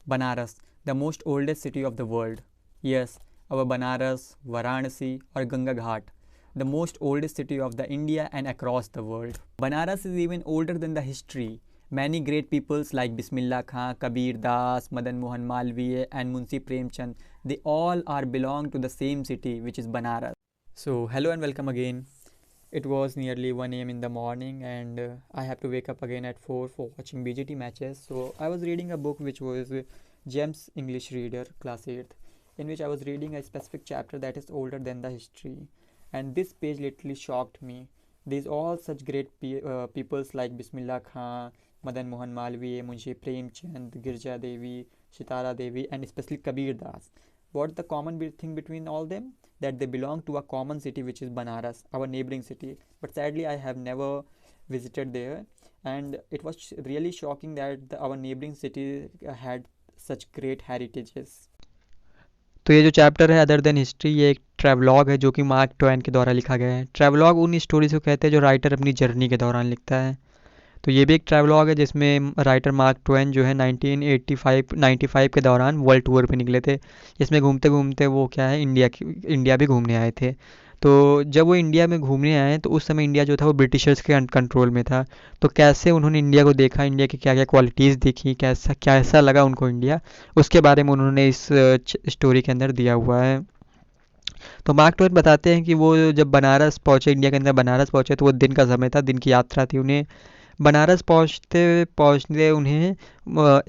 Banaras, the most oldest city of the world. Yes, our Banaras, Varanasi, or Ganga Ghat, the most oldest city of the India and across the world. Banaras is even older than the history. Many great peoples like Bismillah Khan, Kabir Das, Madan Mohan Malviya, and Munshi Premchand, they all are belong to the same city, which is Banaras. So, hello and welcome again. It was nearly 1 a.m. in the morning, and I have to wake up again at 4 for watching BGT matches. So, I was reading a book which was James English Reader, Class 8th, in which I was reading a specific chapter that is older than the history. And this page literally shocked me. These all such great peoples like Bismillah Khan, Madan Mohan Malviya, Munshi Premchand, Girja Devi, Sitara Devi, and especially Kabir Das. What's the common thing between all them? That they belong to a common city, which is Banaras, our neighboring city. But sadly, I have never visited there, and it was really shocking that our neighboring city had such great heritages. तो ये जो chapter है other than history, ये एक travelogue है जो कि mark Twain के द्वारा लिखा गया है। ट्रैवलॉग उन स्टोरीज को कहते हैं जो राइटर अपनी जर्नी के दौरान लिखता है। तो ये भी एक ट्रैवलॉग है जिसमें राइटर मार्क ट्वेन जो है 1985 के दौरान वर्ल्ड टूर पे निकले थे। इसमें घूमते घूमते वो क्या है इंडिया भी घूमने आए थे। तो जब वो इंडिया में घूमने आए तो उस समय इंडिया जो था वो ब्रिटिशर्स के कंट्रोल में था। तो कैसे उन्होंने इंडिया को देखा, इंडिया की क्या क्या क्वालिटीज़ देखी, कैसा कैसा लगा उनको इंडिया, उसके बारे में उन्होंने इस स्टोरी के अंदर दिया हुआ है। तो मार्क ट्वेन बताते हैं कि वो जब बनारस पहुँचे, इंडिया के अंदर बनारस पहुँचे, तो वो दिन का समय था, दिन की यात्रा थी उन्हें। बनारस पहुँचते पहुँचते उन्हें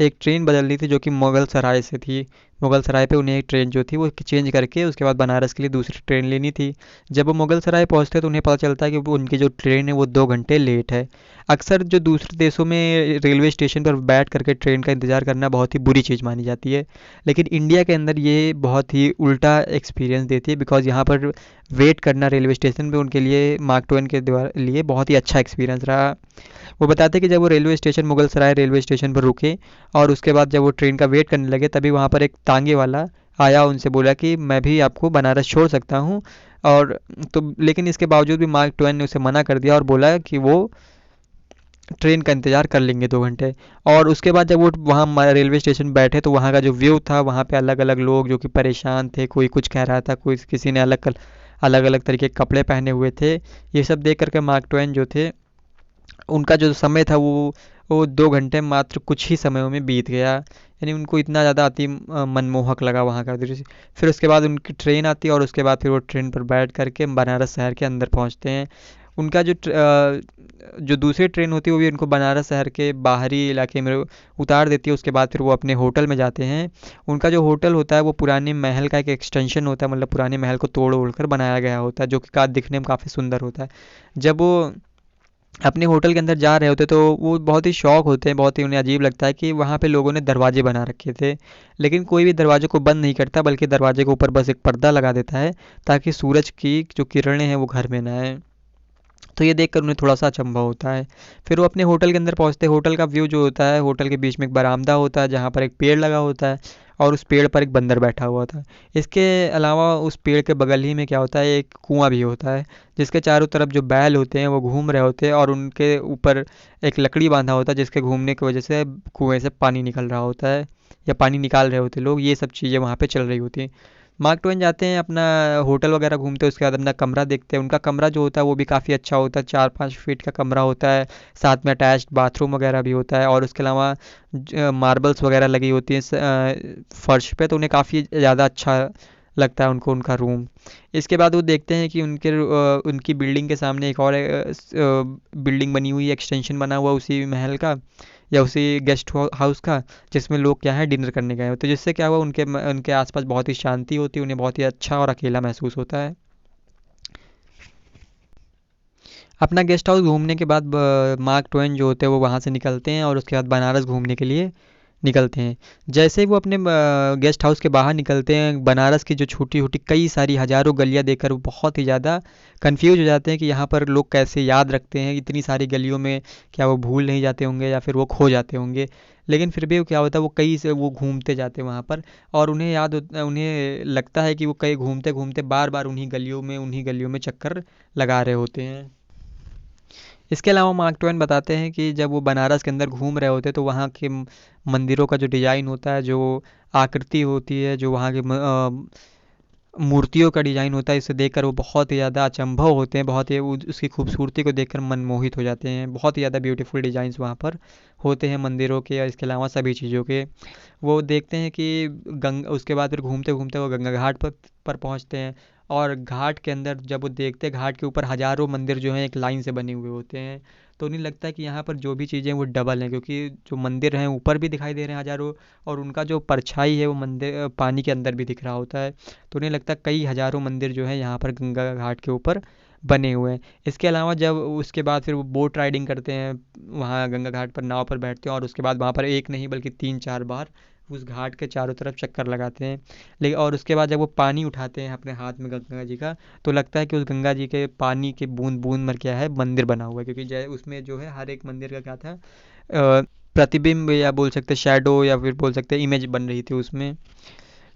एक ट्रेन बदलनी थी जो कि मुगल सराय से थी। मुगल सराय पे उन्हें एक ट्रेन जो थी वो चेंज करके उसके बाद बनारस के लिए दूसरी ट्रेन लेनी थी। जब वो मुगल सराय पहुँचते तो उन्हें पता चलता है कि उनकी जो ट्रेन है वो 2 घंटे लेट है। अक्सर जो दूसरे देशों में रेलवे स्टेशन पर बैठ करके ट्रेन का इंतज़ार करना बहुत ही बुरी चीज़ मानी जाती है, लेकिन इंडिया के अंदर ये बहुत ही उल्टा एक्सपीरियंस देती है, बिकॉज़ यहाँ पर वेट करना रेलवे स्टेशन पे उनके लिए, मार्क ट्वेन के द्वारा लिए बहुत ही अच्छा एक्सपीरियंस रहा। वो बताते हैं कि जब वो रेलवे स्टेशन, मुगल सराय रेलवे स्टेशन पर रुके और उसके बाद जब वो ट्रेन का वेट करने लगे, तभी वहाँ पर एक तांगे वाला आया, उनसे बोला कि मैं भी आपको बनारस छोड़ सकता हूँ। और तो लेकिन इसके बावजूद भी मार्क ट्वेन ने उसे मना कर दिया और बोला कि वो ट्रेन का इंतज़ार कर लेंगे 2 घंटे। और उसके बाद जब वो वहाँ रेलवे स्टेशन बैठे तो वहाँ का जो व्यू था, वहाँ पे अलग अलग लोग जो कि परेशान थे, कोई कुछ कह रहा था, कोई किसी ने अलग अलग तरीके के कपड़े पहने हुए थे। ये सब देख करके मार्क ट्वेन जो थे, उनका जो समय था वो 2 घंटे मात्र कुछ ही समयों में बीत गया। यानी उनको इतना ज़्यादा मनमोहक लगा वहाँ का दृश्य। फिर उसके बाद उनकी ट्रेन आती है और उसके बाद फिर वो ट्रेन पर बैठ करके बनारस शहर के अंदर पहुँचते हैं। उनका जो दूसरी ट्रेन होती है वो भी उनको बनारस शहर के बाहरी इलाके में उतार देती है। उसके बाद फिर वो अपने होटल में जाते हैं। उनका जो होटल होता है वो पुराने महल का एक एक्सटेंशन होता है, मतलब पुराने महल को तोड़ ओड़ कर बनाया गया होता है, जो कि दिखने में काफ़ी सुंदर होता है। जब वो अपने होटल के अंदर जा रहे होते तो वो बहुत ही शौक होते हैं, बहुत ही उन्हें अजीब लगता है कि वहाँ पे लोगों ने दरवाजे बना रखे थे, लेकिन कोई भी दरवाजे को बंद नहीं करता, बल्कि दरवाजे के ऊपर बस एक पर्दा लगा देता है ताकि सूरज की जो किरणें हैं वो घर में ना आए। तो ये देखकर उन्हें थोड़ा-सा अचंभा होता है। फिर वो अपने होटल के अंदर पहुँचते हैं। होटल का व्यू जो होता है, होटल के बीच में एक बरामदा होता है जहाँ पर एक पेड़ लगा होता है और उस पेड़ पर एक बंदर बैठा हुआ था। इसके अलावा उस पेड़ के बगल ही में क्या होता है, एक कुआँ भी होता है, जिसके चारों तरफ जो बैल होते हैं वो घूम रहे होते हैं और उनके ऊपर एक लकड़ी बाँधा होता है जिसके घूमने की वजह से कुएँ से पानी निकल रहा होता है या पानी निकाल रहे होते हैं लोग। ये सब चीज़ें वहाँ पे चल रही होती हैं। मार्क ट्वेन जाते हैं, अपना होटल वगैरह घूमते हैं, उसके बाद अपना कमरा देखते हैं। उनका कमरा जो होता है वो भी काफ़ी अच्छा होता है, 4-5 फीट का कमरा होता है, साथ में अटैच्ड बाथरूम वगैरह भी होता है और उसके अलावा मार्बल्स वगैरह लगी होती हैं फर्श पे, तो उन्हें काफ़ी ज़्यादा अच्छा लगता है उनको उनका रूम। इसके बाद वो देखते हैं कि उनकी बिल्डिंग के सामने एक और बिल्डिंग बनी हुई है, एक्सटेंशन बना हुआ उसी महल का या उसी गेस्ट हाउस का, जिसमें लोग क्या है डिनर करने गए होते हैं, जिससे क्या हुआ उनके आसपास बहुत ही शांति होती है, उन्हें बहुत ही अच्छा और अकेला महसूस होता है। अपना गेस्ट हाउस घूमने के बाद मार्क ट्वेन जो होते हैं वो वहाँ से निकलते हैं और उसके बाद बनारस घूमने के लिए निकलते हैं। जैसे ही वो अपने गेस्ट हाउस के बाहर निकलते हैं, बनारस की जो छोटी-छोटी कई सारी हज़ारों गलियाँ देखकर वो बहुत ही ज़्यादा कन्फ्यूज़ हो जाते हैं कि यहाँ पर लोग कैसे याद रखते हैं इतनी सारी गलियों में, क्या वो भूल नहीं जाते होंगे या फिर वो खो जाते होंगे। लेकिन फिर भी वो क्या होता है, वो कई से वो घूमते जाते हैं वहाँ पर और उन्हें लगता है कि वो कहीं घूमते-घूमते बार-बार उन्हीं गलियों में चक्कर लगा रहे होते हैं। इसके अलावा मार्क ट्वेन बताते हैं कि जब वो बनारस के अंदर घूम रहे होते तो वहाँ के मंदिरों का जो डिज़ाइन होता है, जो आकृति होती है, जो वहाँ के मूर्तियों का डिज़ाइन होता है, इसे देखकर वो बहुत ही ज़्यादा अचंभव होते हैं, बहुत ही उसकी खूबसूरती को देखकर मनमोहित हो जाते हैं। बहुत ही ज़्यादा ब्यूटीफुल डिज़ाइंस वहाँ पर होते हैं मंदिरों के, और इसके अलावा सभी चीज़ों के। वो देखते हैं कि उसके बाद फिर घूमते घूमते वो गंगा घाट पर पहुँचते हैं, और घाट के अंदर जब वो देखते हैं, घाट के ऊपर हज़ारों मंदिर जो हैं एक लाइन से बने हुए होते हैं। तो उन्हें लगता है कि यहाँ पर जो भी चीज़ें वो डबल हैं, क्योंकि जो मंदिर हैं ऊपर भी दिखाई दे रहे हैं हज़ारों, और उनका जो परछाई है वो मंदिर पानी के अंदर भी दिख रहा होता है। तो उन्हें लगता है कई हज़ारों मंदिर जो है यहाँ पर गंगा घाट के ऊपर बने हुए हैं। इसके अलावा जब उसके बाद फिर वो बोट राइडिंग करते हैं, वहाँ गंगा घाट पर नाव पर बैठते हैं, और उसके बाद वहाँ पर एक नहीं बल्कि 3-4 बार उस घाट के चारों तरफ चक्कर लगाते हैं। लेकिन और उसके बाद जब वो पानी उठाते हैं अपने हाथ में गंगा जी का, तो लगता है कि उस गंगा जी के पानी के बूंद बूंद में क्या है, मंदिर बना हुआ है। क्योंकि जय उसमें जो है हर एक मंदिर का क्या था, प्रतिबिंब, या बोल सकते शैडो, या फिर बोल सकते इमेज बन रही थी उसमें।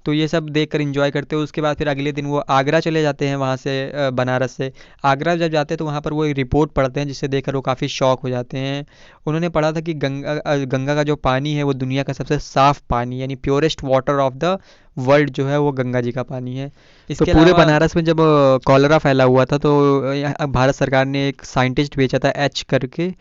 तो ये सब देखकर एंजॉय करते हो। उसके बाद फिर अगले दिन वो आगरा चले जाते हैं, वहाँ से बनारस से आगरा जब जाते हैं तो वहाँ पर वो एक रिपोर्ट पढ़ते हैं, जिसे देखकर वो काफ़ी शॉक हो जाते हैं। उन्होंने पढ़ा था कि गंगा का जो पानी है वो दुनिया का सबसे साफ़ पानी, यानी purest water of the world जो है वो गंगा जी का पानी है। तो इसके पूरे अलावा बनारस में जब कॉलरा फैला हुआ था, तो भारत सरकार ने एक साइंटिस्ट भेजा था, एच करके।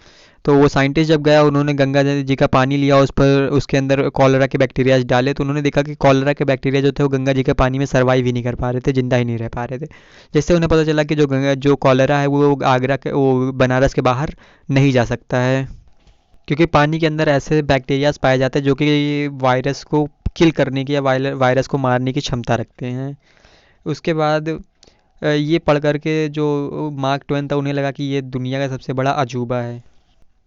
तो वो साइंटिस्ट जब गया, उन्होंने गंगा जी का पानी लिया, उस पर उसके अंदर कॉलरा के बैक्टीरियाज डाले, तो उन्होंने देखा कि कॉलरा के बैक्टीरिया जो थे वो गंगा जी के पानी में सर्वाइव ही नहीं कर पा रहे थे, जिंदा ही नहीं रह पा रहे थे। जिससे उन्हें पता चला कि जो कॉलरा है वो आगरा के वो बनारस के बाहर नहीं जा सकता है, क्योंकि पानी के अंदर ऐसे बैक्टीरियाज पाए जाते हैं जो कि वायरस को किल करने की या वायरस को मारने की क्षमता रखते हैं। उसके बाद ये पढ़ करके जो मार्क ट्वेन था, उन्हें लगा कि ये दुनिया का सबसे बड़ा अजूबा है।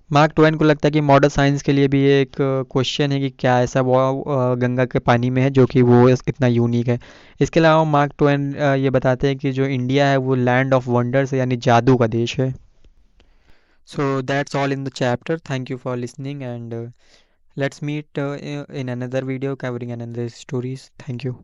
मार्क ट्वेन को लगता है कि मॉडर्न साइंस के लिए भी ये एक क्वेश्चन है कि क्या ऐसा वो गंगा के पानी में है जो कि वो इतना यूनिक है। इसके अलावा मार्क ट्वेन ये बताते हैं कि जो इंडिया है वो लैंड ऑफ वंडर्स है, यानी जादू का देश है। So that's all in the chapter. Thank you for listening, and let's meet in another video covering another stories. Thank you.